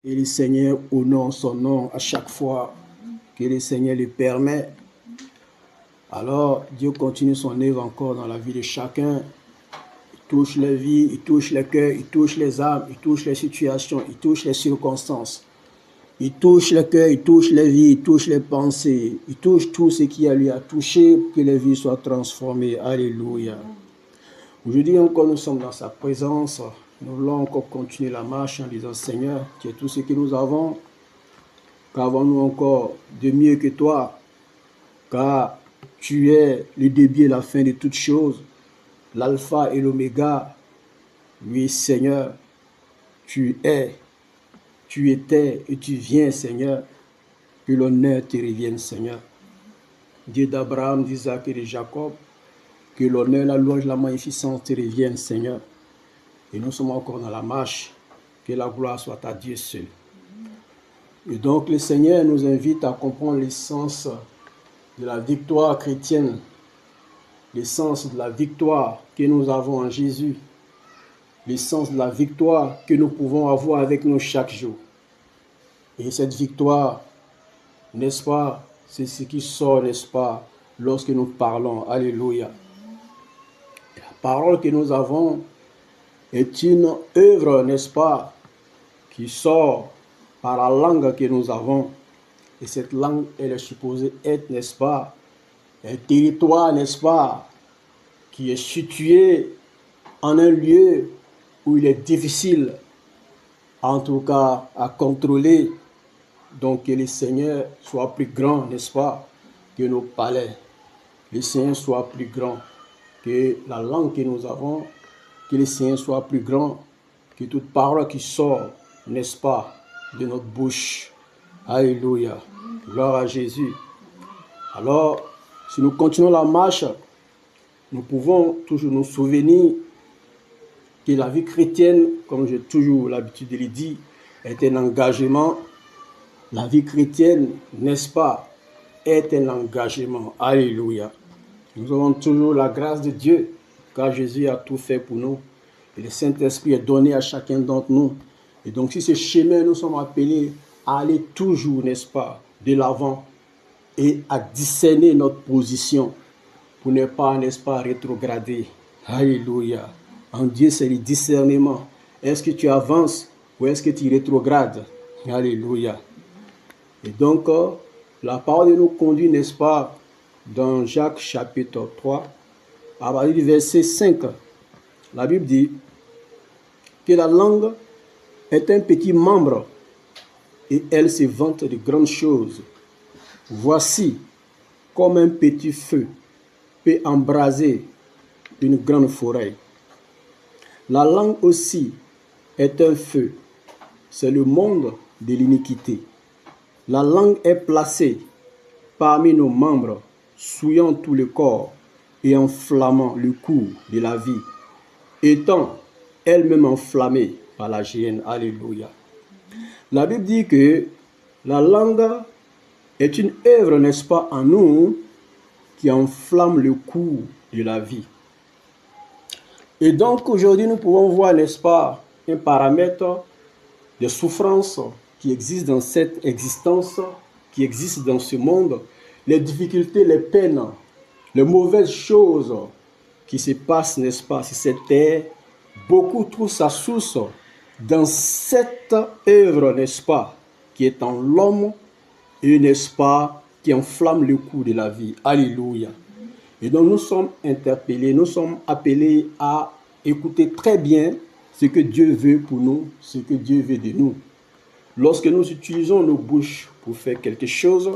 Et le Seigneur honore son nom à chaque fois que le Seigneur le permet. Alors, Dieu continue son œuvre encore dans la vie de chacun. Il touche les vies, il touche les cœurs, il touche les âmes, il touche les situations, il touche les circonstances. Il touche les cœurs, il touche les vies, il touche les pensées, il touche tout ce qui a lui a touché pour que les vies soient transformées. Alléluia. Aujourd'hui encore, nous sommes dans sa présence. Nous voulons encore continuer la marche en disant, Seigneur, tu es tout ce que nous avons. Qu'avons-nous encore de mieux que toi? Car tu es le début et la fin de toutes choses, l'alpha et l'oméga. Oui, Seigneur, tu es, tu étais et tu viens, Seigneur. Que l'honneur te revienne, Seigneur. Dieu d'Abraham, d'Isaac et de Jacob, que l'honneur, la louange, la magnificence te reviennent, Seigneur. Et nous sommes encore dans la marche. Que la gloire soit à Dieu seul. Et donc le Seigneur nous invite à comprendre l'essence de la victoire chrétienne, l'essence de la victoire que nous avons en Jésus, l'essence de la victoire que nous pouvons avoir avec nous chaque jour. Et cette victoire, n'est-ce pas, c'est ce qui sort, n'est-ce pas, lorsque nous parlons. Alléluia. La parole que nous avons est une œuvre, n'est-ce pas, qui sort par la langue que nous avons. Et cette langue, elle est supposée être, n'est-ce pas, un territoire, n'est-ce pas, qui est situé en un lieu où il est difficile, en tout cas, à contrôler. Donc, que le Seigneur soit plus grand, n'est-ce pas, que nos palais. Que le Seigneur soit plus grand que la langue que nous avons. Que le Seigneur soit plus grand que toute parole qui sort, n'est-ce pas, de notre bouche. Alléluia. Gloire à Jésus. Alors, si nous continuons la marche, nous pouvons toujours nous souvenir que la vie chrétienne, comme j'ai toujours l'habitude de le dire, est un engagement. La vie chrétienne, n'est-ce pas, est un engagement. Alléluia. Nous avons toujours la grâce de Dieu, car Jésus a tout fait pour nous. Et le Saint-Esprit est donné à chacun d'entre nous. Et donc, si ce chemin, nous sommes appelés à aller toujours, n'est-ce pas, de l'avant et à discerner notre position pour ne pas, n'est-ce pas, rétrograder. Alléluia. En Dieu, c'est le discernement. Est-ce que tu avances ou est-ce que tu rétrogrades? Alléluia. Et donc, la parole nous conduit, n'est-ce pas, dans Jacques chapitre 3, à partir du verset 5. La Bible dit que la langue est un petit membre et elle se vante de grandes choses. Voici comme un petit feu peut embraser une grande forêt. La langue aussi est un feu. C'est le monde de l'iniquité. La langue est placée parmi nos membres, souillant tout le corps et enflammant le cours de la vie, étant elle-même enflammée par la géhenne. Alléluia. La Bible dit que la langue est une œuvre, n'est-ce pas, en nous, qui enflamme le cours de la vie. Et donc aujourd'hui, nous pouvons voir, n'est-ce pas, un paramètre de souffrance qui existe dans cette existence, qui existe dans ce monde, les difficultés, les peines, les mauvaises choses qui se passent, n'est-ce pas, sur cette terre. Beaucoup trouvent sa source dans cette œuvre, n'est-ce pas, qui est en l'homme et, n'est-ce pas, qui enflamme le cours de la vie. Alléluia. Et donc nous sommes interpellés, nous sommes appelés à écouter très bien ce que Dieu veut pour nous, ce que Dieu veut de nous. Lorsque nous utilisons nos bouches pour faire quelque chose,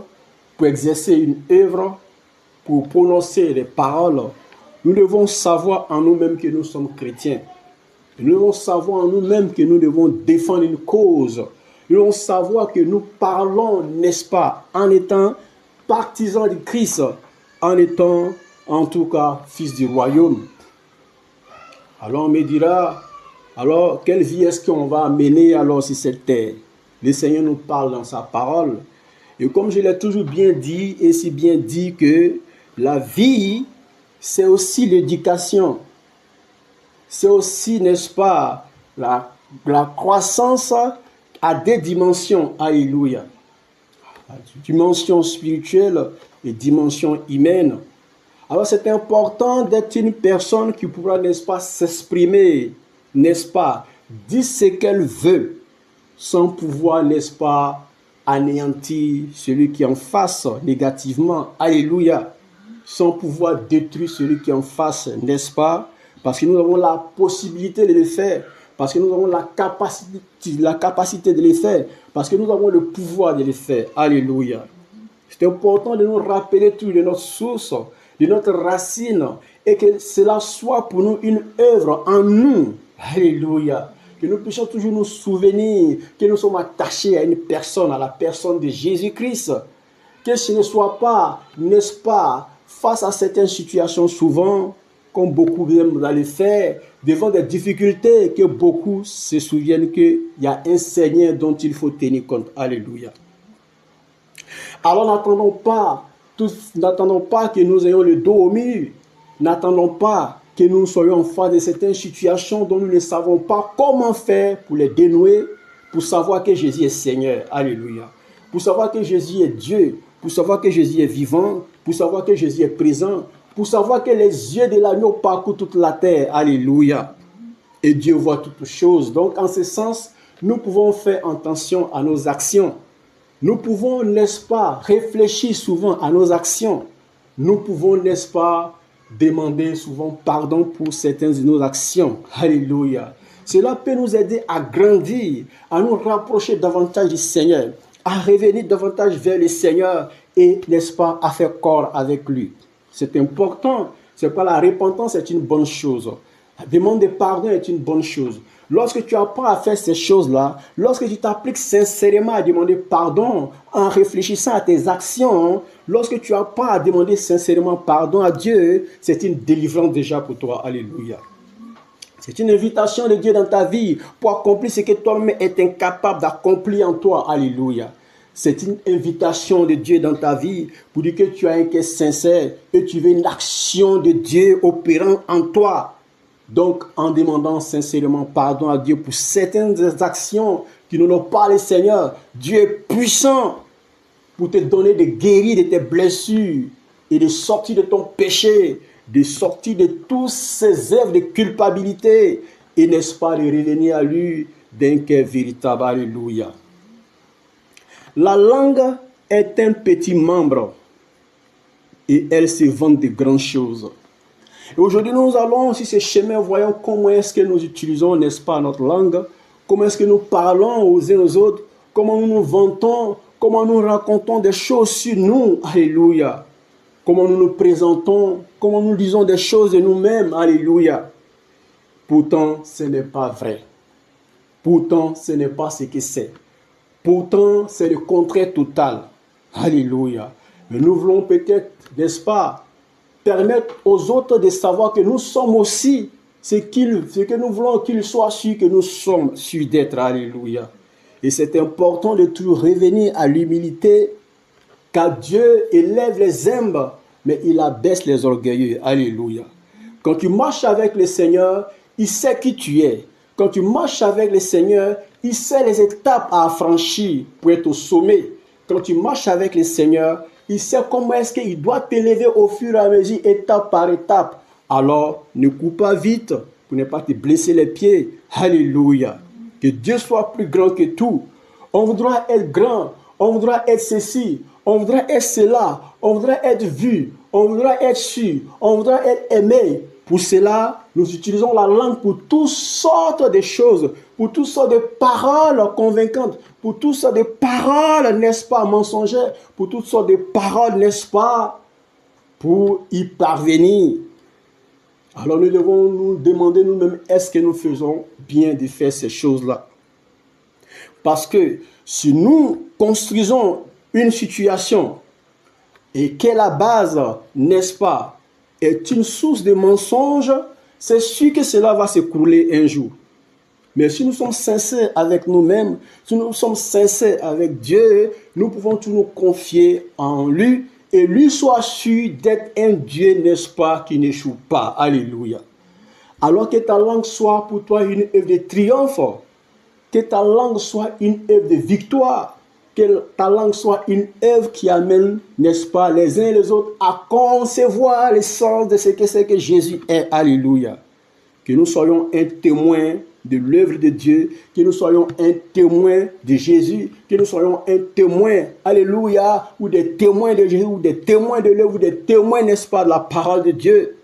pour exercer une œuvre, pour prononcer les paroles, nous devons savoir en nous-mêmes que nous sommes chrétiens. Nous devons savoir en nous-mêmes que nous devons défendre une cause. Nous devons savoir que nous parlons, n'est-ce pas, en étant partisans de Christ, en étant, en tout cas, fils du royaume. Alors on me dira, alors quelle vie est-ce qu'on va mener alors sur cette terre? Le Seigneur nous parle dans sa parole. Et comme je l'ai toujours bien dit, et si bien dit que la vie, c'est aussi l'éducation. C'est aussi, n'est-ce pas, la croissance à des dimensions. Alléluia. Dimension spirituelle et dimension humaine. Alors c'est important d'être une personne qui pourra, n'est-ce pas, s'exprimer, n'est-ce pas, dire ce qu'elle veut, sans pouvoir, n'est-ce pas, anéantir celui qui est en face négativement. Alléluia. Sans pouvoir détruire celui qui est en face, n'est-ce pas? Parce que nous avons la possibilité de le faire. Parce que nous avons la capacité de le faire. Parce que nous avons le pouvoir de le faire. Alléluia. C'est important de nous rappeler tout de notre source, de notre racine, et que cela soit pour nous une œuvre en nous. Alléluia. Que nous puissions toujours nous souvenir que nous sommes attachés à une personne, à la personne de Jésus-Christ. Que ce ne soit pas, n'est-ce pas, face à certaines situations souvent, comme beaucoup aiment le faire, devant des difficultés, que beaucoup se souviennent qu'il y a un Seigneur dont il faut tenir compte. Alléluia. Alors n'attendons pas que nous ayons le dos au mur. N'attendons pas que nous soyons en face de certaines situations dont nous ne savons pas comment faire pour les dénouer, pour savoir que Jésus est Seigneur. Alléluia. Pour savoir que Jésus est Dieu, pour savoir que Jésus est vivant, pour savoir que Jésus est présent, pour savoir que les yeux de l'agneau parcourent toute la terre. Alléluia. Et Dieu voit toutes choses. Donc, en ce sens, nous pouvons faire attention à nos actions. Nous pouvons, n'est-ce pas, réfléchir souvent à nos actions. Nous pouvons, n'est-ce pas, demander souvent pardon pour certaines de nos actions. Alléluia. Cela peut nous aider à grandir, à nous rapprocher davantage du Seigneur, à revenir davantage vers le Seigneur et, n'est-ce pas, à faire corps avec lui. C'est important. C'est pas la repentance, c'est une bonne chose. Demander pardon est une bonne chose. Lorsque tu apprends à faire ces choses-là, lorsque tu t'appliques sincèrement à demander pardon en réfléchissant à tes actions, lorsque tu apprends à demander sincèrement pardon à Dieu, c'est une délivrance déjà pour toi. Alléluia. C'est une invitation de Dieu dans ta vie pour accomplir ce que toi-même es incapable d'accomplir en toi. Alléluia. C'est une invitation de Dieu dans ta vie pour dire que tu as un cœur sincère et tu veux une action de Dieu opérant en toi. Donc, en demandant sincèrement pardon à Dieu pour certaines actions qui n'ont pas le Seigneur, Dieu est puissant pour te donner de guérir de tes blessures et de sortir de ton péché, de sortir de toutes ces œuvres de culpabilité et, n'est-ce pas, de revenir à lui d'un cœur véritable. Alléluia. La langue est un petit membre et elle se vante de grandes choses. Et aujourd'hui, nous allons sur ce chemin, voyons comment est-ce que nous utilisons, n'est-ce pas, notre langue, comment est-ce que nous parlons aux uns aux autres, comment nous nous vantons, comment nous racontons des choses sur nous, alléluia, comment nous nous présentons, comment nous disons des choses de nous-mêmes, alléluia. Pourtant, ce n'est pas vrai. Pourtant, ce n'est pas ce que c'est. Pourtant, c'est le contraire total, alléluia. Mais nous voulons peut-être, n'est-ce pas, permettre aux autres de savoir que nous sommes aussi ce que nous voulons qu'ils soient sûrs que nous sommes sûrs d'être. Alléluia. Et c'est important de toujours revenir à l'humilité, car Dieu élève les humbles, mais il abaisse les orgueilleux. Alléluia. Quand tu marches avec le Seigneur, il sait qui tu es. Quand tu marches avec le Seigneur, il sait les étapes à franchir pour être au sommet. Quand tu marches avec le Seigneur, il sait comment est-ce qu'il doit t'élever au fur et à mesure, étape par étape. Alors, ne cours pas vite pour ne pas te blesser les pieds. Alléluia. Que Dieu soit plus grand que tout. On voudra être grand. On voudra être ceci. On voudra être cela. On voudra être vu. On voudra être su. On voudra être aimé. Pour cela, nous utilisons la langue pour toutes sortes de choses, pour toutes sortes de paroles convaincantes, pour toutes sortes de paroles, n'est-ce pas, mensongères, pour toutes sortes de paroles, n'est-ce pas, pour y parvenir. Alors nous devons nous demander nous-mêmes, est-ce que nous faisons bien de faire ces choses-là? Parce que si nous construisons une situation et que la base, n'est-ce pas, est une source de mensonges, c'est sûr que cela va s'écrouler un jour. Mais si nous sommes sincères avec nous-mêmes, si nous sommes sincères avec Dieu, nous pouvons tout nous confier en lui et lui soit sûr d'être un Dieu, n'est-ce pas, qui n'échoue pas. Alléluia. Alors que ta langue soit pour toi une œuvre de triomphe, Que ta langue soit une œuvre de victoire. Que ta langue soit une œuvre qui amène, n'est-ce pas, les uns et les autres à concevoir l'essence de ce que c'est que Jésus est. Alléluia. Que nous soyons un témoin de l'œuvre de Dieu, que nous soyons un témoin de Jésus, que nous soyons un témoin, alléluia, ou des témoins de Jésus, ou des témoins de l'œuvre, ou des témoins, n'est-ce pas, de la parole de Dieu.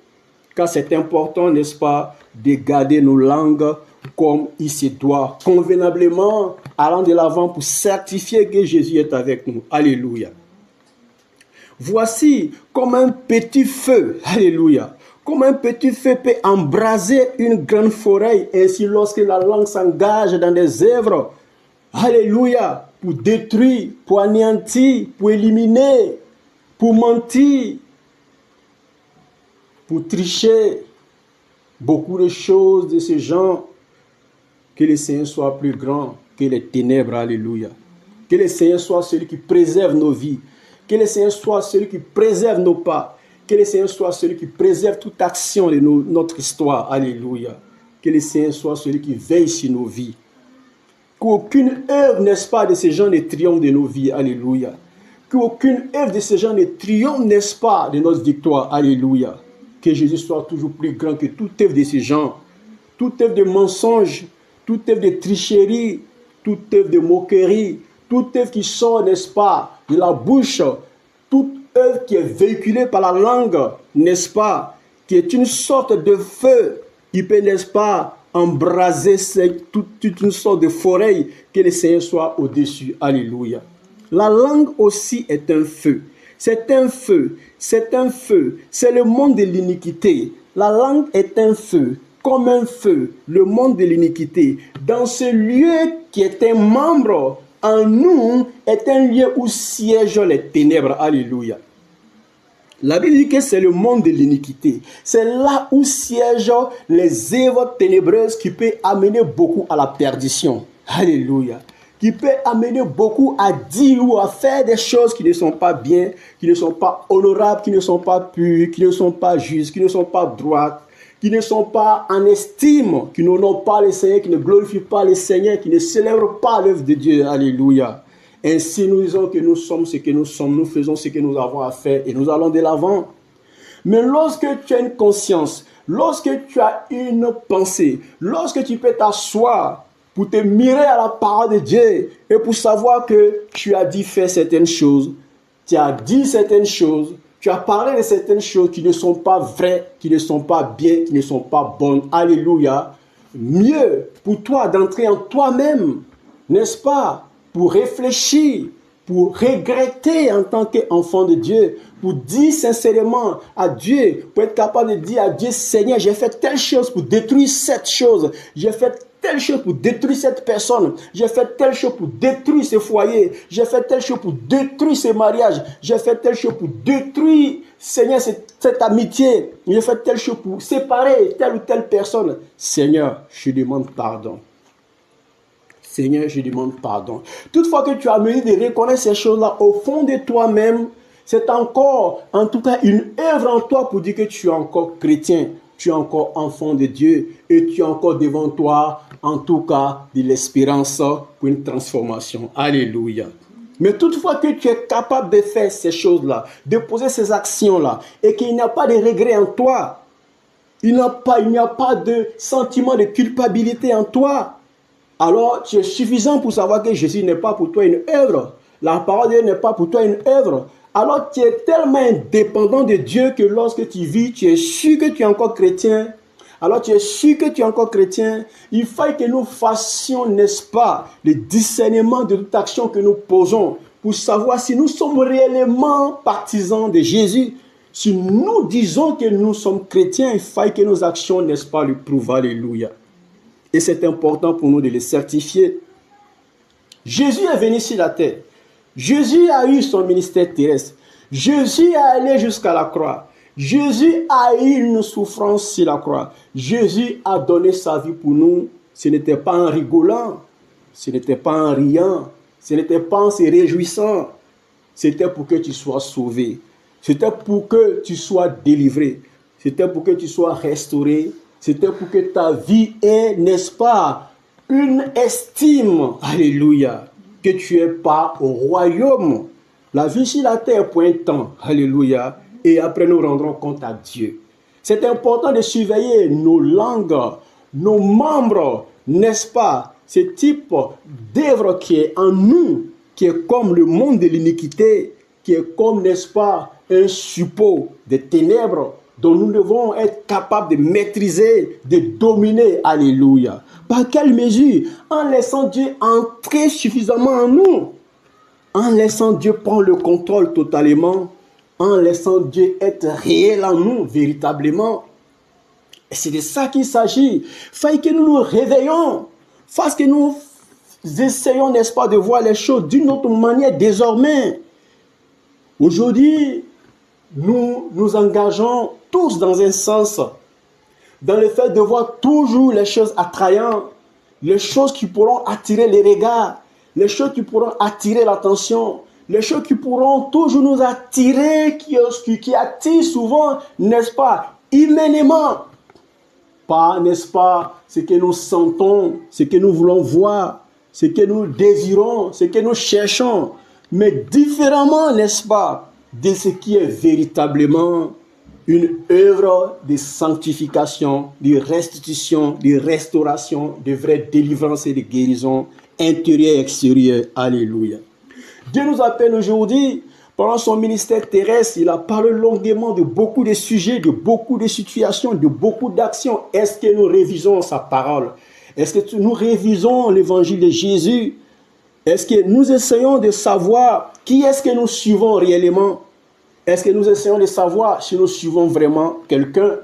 Car c'est important, n'est-ce pas, de garder nos langues comme il se doit, convenablement, allant de l'avant pour certifier que Jésus est avec nous. Alléluia. Voici comme un petit feu, alléluia, comme un petit feu peut embraser une grande forêt, ainsi lorsque la langue s'engage dans des œuvres, alléluia, pour détruire, pour anéantir, pour éliminer, pour mentir, pour tricher, beaucoup de choses de ce genre. Que le Seigneur soit plus grand que les ténèbres, alléluia. Que le Seigneur soit celui qui préserve nos vies. Que le Seigneur soit celui qui préserve nos pas. Que le Seigneur soit celui qui préserve toute action de notre histoire, alléluia. Que le Seigneur soit celui qui veille sur nos vies. Qu'aucune œuvre, n'est-ce pas, de ces gens ne triomphe de nos vies, alléluia. Qu'aucune œuvre de ces gens ne triomphe, n'est-ce pas, de notre victoire, alléluia. Que Jésus soit toujours plus grand que toute œuvre de ces gens. Toute œuvre de mensonge, toute œuvre de tricherie, toute œuvre de moquerie, toute œuvre qui sort, n'est-ce pas, de la bouche, toute œuvre qui est véhiculée par la langue, n'est-ce pas, qui est une sorte de feu qui peut, n'est-ce pas, embraser toute une sorte de forêt, que le Seigneur soit au-dessus. Alléluia. La langue aussi est un feu. C'est un feu. C'est un feu. C'est le monde de l'iniquité. La langue est un feu. Comme un feu, le monde de l'iniquité, dans ce lieu qui est un membre en nous, est un lieu où siègent les ténèbres. Alléluia. La Bible dit que c'est le monde de l'iniquité. C'est là où siègent les œuvres ténébreuses qui peuvent amener beaucoup à la perdition. Alléluia. Qui peut amener beaucoup à dire ou à faire des choses qui ne sont pas bien, qui ne sont pas honorables, qui ne sont pas pures, qui ne sont pas justes, qui ne sont pas droites, qui ne sont pas en estime, qui n'honorent pas le Seigneur, qui ne glorifient pas le Seigneur, qui ne célèbrent pas l'œuvre de Dieu. Alléluia. Ainsi, nous disons que nous sommes ce que nous sommes, nous faisons ce que nous avons à faire et nous allons de l'avant. Mais lorsque tu as une conscience, lorsque tu as une pensée, lorsque tu peux t'asseoir pour te mirer à la parole de Dieu et pour savoir que tu as dit faire certaines choses, tu as dit certaines choses, tu as parlé de certaines choses qui ne sont pas vraies, qui ne sont pas bien, qui ne sont pas bonnes. Alléluia. Mieux pour toi d'entrer en toi-même, n'est-ce pas? Pour réfléchir, pour regretter en tant qu'enfant de Dieu, pour dire sincèrement à Dieu, pour être capable de dire à Dieu, Seigneur, j'ai fait telle chose pour détruire cette chose, j'ai fait telle chose pour détruire cette personne, j'ai fait telle chose pour détruire ce foyer, j'ai fait telle chose pour détruire ce mariage, j'ai fait telle chose pour détruire, Seigneur, cette amitié, j'ai fait telle chose pour séparer telle ou telle personne. Seigneur, je demande pardon. Seigneur, je demande pardon. Toutefois que tu as mené de reconnaître ces choses-là au fond de toi-même, c'est encore, en tout cas, une œuvre en toi pour dire que tu es encore chrétien, tu es encore enfant de Dieu et tu as encore devant toi, en tout cas, de l'espérance pour une transformation. Alléluia. Mais toutefois que tu es capable de faire ces choses-là, de poser ces actions-là, et qu'il n'y a pas de regret en toi, il n'y a pas de sentiment de culpabilité en toi, alors tu es suffisant pour savoir que Jésus n'est pas pour toi une œuvre. La parole de Dieu n'est pas pour toi une œuvre. Alors tu es tellement indépendant de Dieu que lorsque tu vis, tu es sûr que tu es encore chrétien. Alors tu es sûr que tu es encore chrétien. Il faut que nous fassions, n'est-ce pas, le discernement de toute action que nous posons pour savoir si nous sommes réellement partisans de Jésus. Si nous disons que nous sommes chrétiens, il faut que nos actions, n'est-ce pas, le prouvent. Alléluia. Et c'est important pour nous de les certifier. Jésus est venu sur la terre. Jésus a eu son ministère terrestre. Jésus est allé jusqu'à la croix. Jésus a eu une souffrance sur la croix. Jésus a donné sa vie pour nous. Ce n'était pas en rigolant. Ce n'était pas en riant. Ce n'était pas en se réjouissant. C'était pour que tu sois sauvé. C'était pour que tu sois délivré. C'était pour que tu sois restauré. C'était pour que ta vie ait, n'est-ce pas, une estime, alléluia, que tu es pas au royaume. La vie sur la terre pour un temps, alléluia, et après nous rendrons compte à Dieu. C'est important de surveiller nos langues, nos membres, n'est-ce pas? Ce type d'œuvre qui est en nous, qui est comme le monde de l'iniquité, qui est comme, n'est-ce pas, un suppôt de ténèbres dont nous devons être capables de maîtriser, de dominer. Alléluia. Par quelle mesure? En laissant Dieu entrer suffisamment en nous. En laissant Dieu prendre le contrôle totalement. En laissant Dieu être réel en nous, véritablement. Et c'est de ça qu'il s'agit. Faille que nous nous réveillons. Fasse que nous essayons, n'est-ce pas, de voir les choses d'une autre manière désormais. Aujourd'hui, nous nous engageons tous dans un sens, dans le fait de voir toujours les choses attrayantes, les choses qui pourront attirer les regards, les choses qui pourront attirer l'attention, les choses qui pourront toujours nous attirer, qui attirent souvent, n'est-ce pas, humainement, pas, n'est-ce pas, ce que nous sentons, ce que nous voulons voir, ce que nous désirons, ce que nous cherchons, mais différemment, n'est-ce pas, de ce qui est véritablement une œuvre de sanctification, de restitution, de restauration, de vraie délivrance et de guérison intérieure et extérieure. Alléluia. Dieu nous appelle aujourd'hui, pendant son ministère terrestre, il a parlé longuement de beaucoup de sujets, de beaucoup de situations, de beaucoup d'actions. Est-ce que nous révisons sa parole? Est-ce que nous révisons l'évangile de Jésus? Est-ce que nous essayons de savoir qui est-ce que nous suivons réellement? Est-ce que nous essayons de savoir si nous suivons vraiment quelqu'un?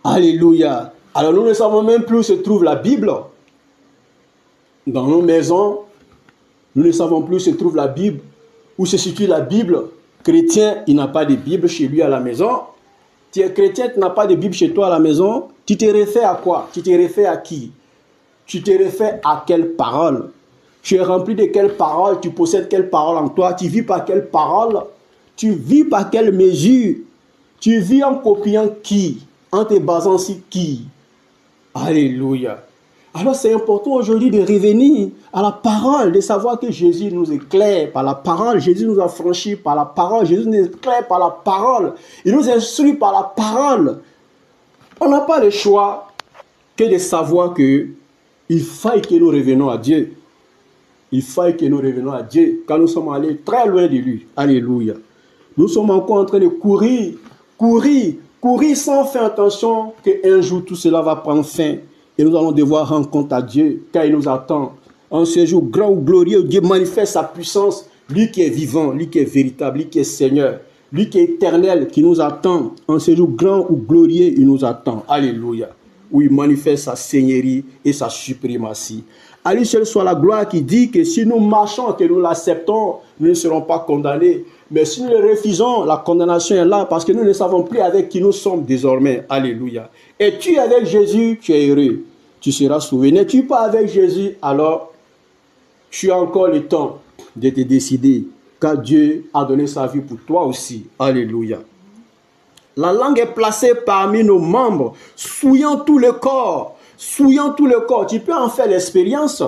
Alléluia. Alors nous ne savons même plus où se trouve la Bible. Dans nos maisons, nous ne savons plus où se trouve la Bible. Où se situe la Bible? Chrétien, il n'a pas de Bible chez lui à la maison. Tu es chrétien, tu n'as pas de Bible chez toi à la maison. Tu te réfères à quoi? Tu te réfères à qui? Tu te réfères à quelle parole? Tu es rempli de quelle parole? Tu possèdes quelle parole en toi? Tu vis par quelle parole? Tu vis par quelle mesure? Tu vis en copiant qui? En te basant sur qui? Alléluia. Alors c'est important aujourd'hui de revenir à la parole, de savoir que Jésus nous éclaire par la parole, Jésus nous a franchis par la parole, Jésus nous éclaire par la parole, il nous instruit par la parole. On n'a pas le choix que de savoir que il faille que nous revenons à Dieu. Il faille que nous revenons à Dieu quand nous sommes allés très loin de lui. Alléluia. Nous sommes encore en train de courir sans faire attention qu'un jour tout cela va prendre fin. Et nous allons devoir rendre compte à Dieu car il nous attend. En ce jour grand ou glorieux, Dieu manifeste sa puissance. Lui qui est vivant, lui qui est véritable, lui qui est Seigneur, lui qui est éternel, qui nous attend. En ce jour grand ou glorieux, il nous attend. Alléluia. Où il manifeste sa seigneurie et sa suprématie. À lui seul soit la gloire qui dit que si nous marchons, que nous l'acceptons, nous ne serons pas condamnés. Mais si nous le refusons, la condamnation est là parce que nous ne savons plus avec qui nous sommes désormais. Alléluia. Et tu es avec Jésus, tu es heureux. Tu seras sauvé. N'es-tu pas avec Jésus, alors tu as encore le temps de te décider car Dieu a donné sa vie pour toi aussi. Alléluia. La langue est placée parmi nos membres, souillant tout le corps. Souillant tout le corps. Tu peux en faire l'expérience.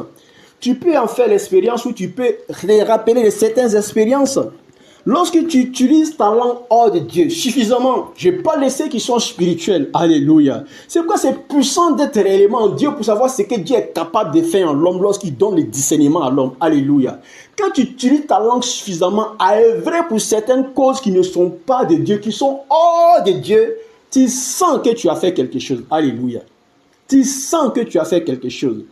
Tu peux en faire l'expérience ou tu peux te rappeler de certaines expériences. Lorsque tu utilises ta langue hors de Dieu suffisamment, je n'ai pas laissé qu'ils sont spirituels. Alléluia. C'est pourquoi c'est puissant d'être réellement en Dieu pour savoir ce que Dieu est capable de faire en l'homme lorsqu'il donne le discernement à l'homme. Alléluia. Quand tu utilises ta langue suffisamment à œuvrer pour certaines causes qui ne sont pas de Dieu, qui sont hors de Dieu, tu sens que tu as fait quelque chose. Alléluia. Tu sens que tu as fait quelque chose.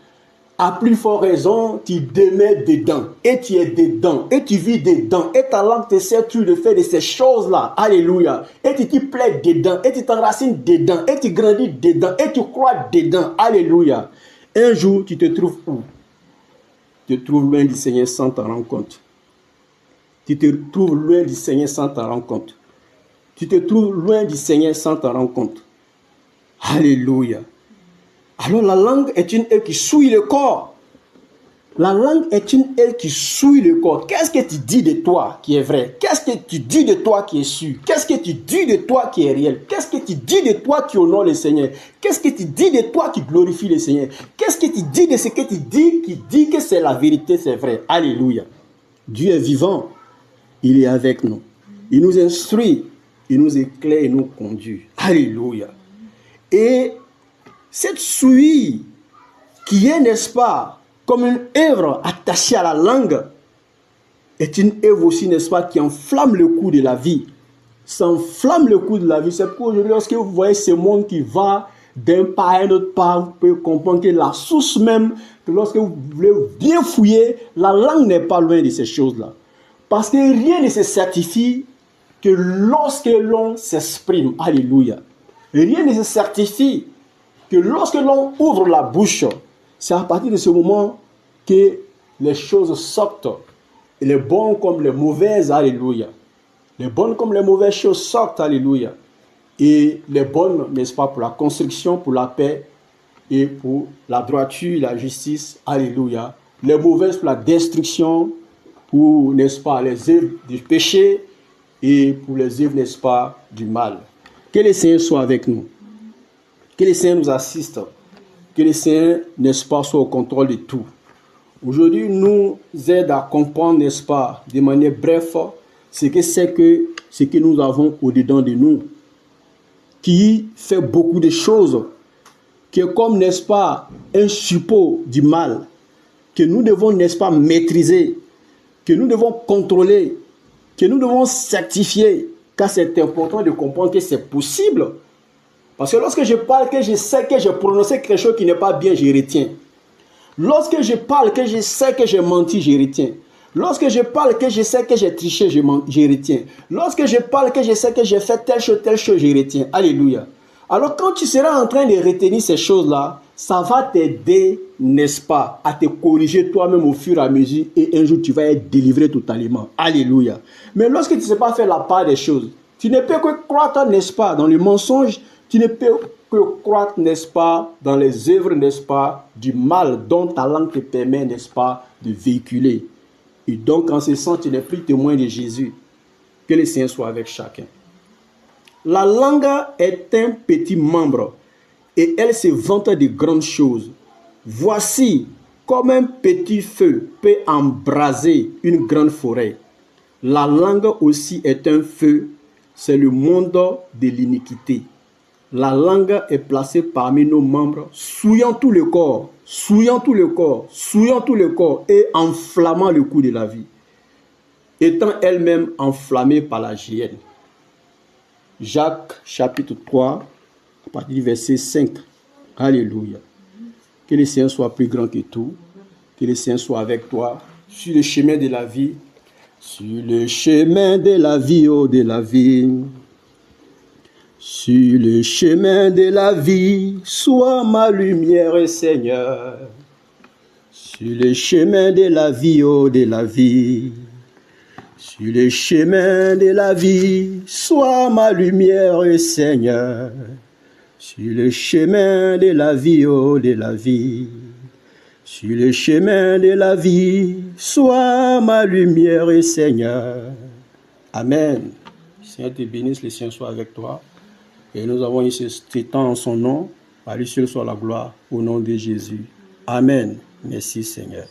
À plus forte raison, tu demeures dedans. Et tu es dedans. Et tu vis dedans. Et ta langue te sert de faire de ces choses-là. Alléluia. Et tu t'y plais dedans. Et tu t'enracines dedans. Et tu grandis dedans. Et tu crois dedans. Alléluia. Un jour, tu te trouves où? Tu te trouves loin du Seigneur sans t'en rendre compte. Tu te trouves loin du Seigneur sans t'en rendre compte. Tu te trouves loin du Seigneur sans t'en rendre compte. Alléluia. Alors la langue est une œuvre qui souille le corps. La langue est une aile qui souille le corps. Qu'est-ce que tu dis de toi qui est vrai? Qu'est-ce que tu dis de toi qui est sûr? Qu'est-ce que tu dis de toi qui est réel? Qu'est-ce que tu dis de toi qui honore le Seigneur? Qu'est-ce que tu dis de toi qui glorifie le Seigneur? Qu'est-ce que tu dis de ce que tu dis qui dit que c'est la vérité, c'est vrai? Alléluia. Dieu est vivant. Il est avec nous. Il nous instruit. Il nous éclaire et nous conduit. Alléluia. Et cette souille qui est, n'est-ce pas, comme une œuvre attachée à la langue, est une œuvre aussi, n'est-ce pas, qui enflamme le cours de la vie. Ça enflamme le cours de la vie. C'est pourquoi aujourd'hui, lorsque vous voyez ce monde qui va d'un pas à un autre pas, vous pouvez comprendre que la source même, que lorsque vous voulez bien fouiller, la langue n'est pas loin de ces choses-là. Parce que rien ne se certifie que lorsque l'on s'exprime. Alléluia. Rien ne se certifie que lorsque l'on ouvre la bouche. C'est à partir de ce moment que les choses sortent. Et les bonnes comme les mauvaises, alléluia. Les bonnes comme les mauvaises choses sortent, alléluia. Et les bonnes, n'est-ce pas, pour la construction, pour la paix et pour la droiture, la justice, alléluia. Les mauvaises pour la destruction, pour, n'est-ce pas, les œuvres du péché et pour les œuvres, n'est-ce pas, du mal. Que le Seigneur soit avec nous. Que le Seigneur nous assiste. Que le Seigneur, n'est-ce pas, soit au contrôle de tout. Aujourd'hui, nous aide à comprendre, n'est-ce pas, de manière brève, ce que nous avons au-dedans de nous, qui fait beaucoup de choses, qui est comme, n'est-ce pas, un suppôt du mal, que nous devons, n'est-ce pas, maîtriser, que nous devons contrôler, que nous devons certifier, car c'est important de comprendre que c'est possible. Parce que lorsque je parle, que je sais que j'ai prononcé quelque chose qui n'est pas bien, je retiens. Lorsque je parle, que je sais que j'ai menti, je retiens. Lorsque je parle, que je sais que j'ai triché, je retiens. Lorsque je parle, que je sais que j'ai fait telle chose, je retiens. Alléluia. Alors quand tu seras en train de retenir ces choses-là, ça va t'aider, n'est-ce pas, à te corriger toi-même au fur et à mesure et un jour tu vas être délivré totalement. Alléluia. Mais lorsque tu ne sais pas faire la part des choses, tu ne peux que croître, n'est-ce pas, dans le mensonge, tu ne peux que croître, n'est-ce pas, dans les œuvres, n'est-ce pas, du mal dont ta langue te permet, n'est-ce pas, de véhiculer. Et donc, en ce sens, tu n'es plus témoin de Jésus. Que le Seigneur soit avec chacun. La langue est un petit membre et elle se vante de grandes choses. Voici comme un petit feu peut embraser une grande forêt. La langue aussi est un feu, c'est le monde de l'iniquité. La langue est placée parmi nos membres, souillant tout le corps, souillant tout le corps, souillant tout le corps et enflammant le cours de la vie, étant elle-même enflammée par la géhenne. Jacques chapitre 3, à partir du verset 5. Alléluia. Que le Seigneur soit plus grand que tout, que le Seigneur soit avec toi sur le chemin de la vie, sur le chemin de la vie, oh de la vie. Sur le chemin de la vie, sois ma lumière, Seigneur. Sur le chemin de la vie, oh de la vie. Sur le chemin de la vie, sois ma lumière, Seigneur. Sur le chemin de la vie, oh de la vie. Sur le chemin de la vie, sois ma lumière, Seigneur. Amen. Seigneur te bénisse, le Seigneur soit avec toi. Et nous avons eu ce temps en son nom. À lui seul soit la gloire au nom de Jésus. Amen. Merci Seigneur.